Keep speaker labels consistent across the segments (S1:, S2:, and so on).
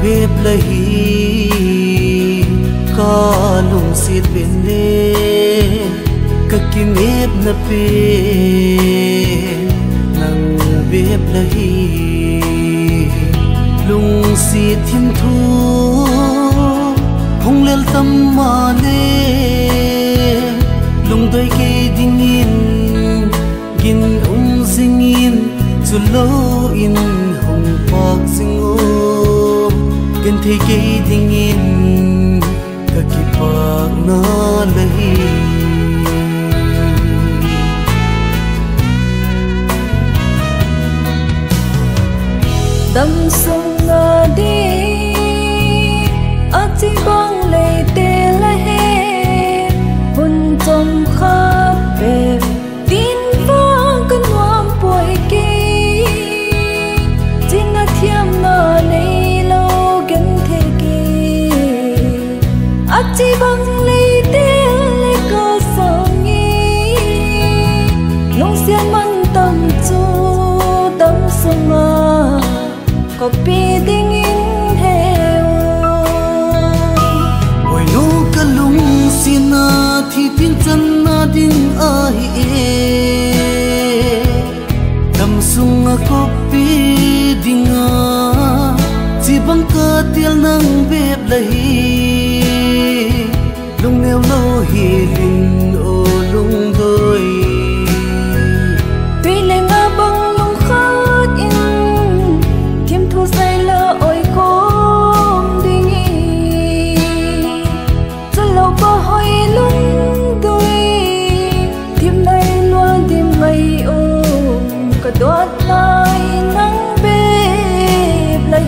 S1: bếp lấy có lùng xiết bên đê các kim ép na bên nang bếp lấy lùng xiết thiên thu hong lel tâm mà lê lùng đôi cây đinh in gin ding in chu lâu in hong bạc ding ôm gần thấy cây đinh in các kịp bạc nó lấy
S2: đâm sông ngờ đi ác chỉ băng lệ tê la he hôn trong khắp về tin vang cơn hoang bụi kỳ chỉ na thiam nở này lâu gần thế kỳ ác chỉ băng lệ tê lệ cơ sở nghi nông xiên mang tâm chu đâm sông ngờ có bi tình in heo
S1: ôi nô cả lung xin na thì tin chân na đinh ai đâm sung a có bi đinh a chỉ bằng cơ tiêu nang bếp lấy lung neo lâu hi linh ô lung đôi
S2: tuy lên ngã băng lung khát in kiếm thu say lỡ ôi cốm đi nghỉ cho lâu bao hồi lung đôi tìm đây luôn tìm mây ôm cả đót lại nắng bếp lấy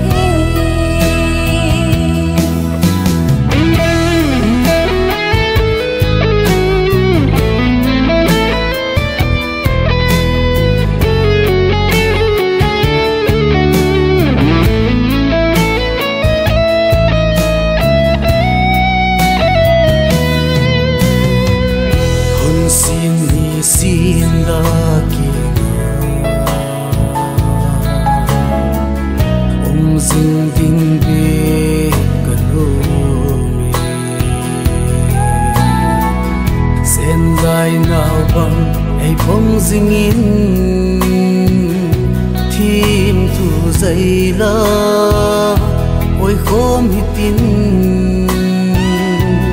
S1: xin đã ding ding be kanome sen dai nào bang ai bông ding in thim thu dây la ôi khom hi tin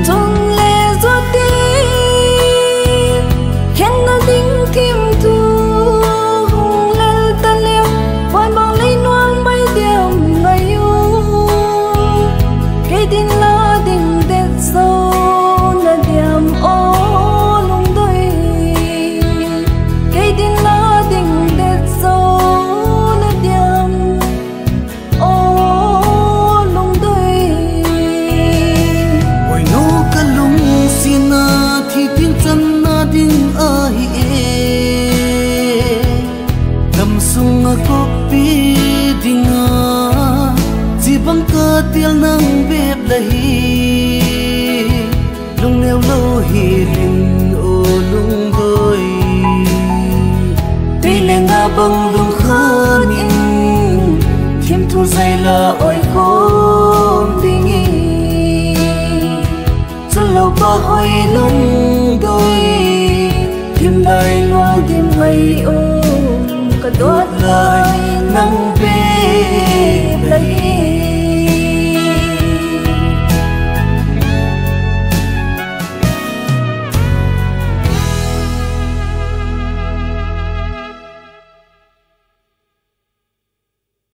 S2: trong lệ gió đi khen nó đinh thim thu hùng lên ta liêu vòi bằng lấy noan bay đeo ngày u cây đinh la đinh đẹp sâu là điểm ô lung đôi cây đinh la đinh đẹp sâu là điểm ô lung đôi
S1: ôi nô cả lung xin na thì tin chân na đinh ai đâm sung a có bi đinh a chỉ bằng cơ tiêu nang bếp lấy lung neo lâu hi linh ô lung đôi tuy lên ngã băng lung khát in thêm thu dây là ôi khôn đi nghỉ cho lâu bao hồi lung đôi thêm lại loa thêm mây ôm cả đốt lại nắng bếp lấy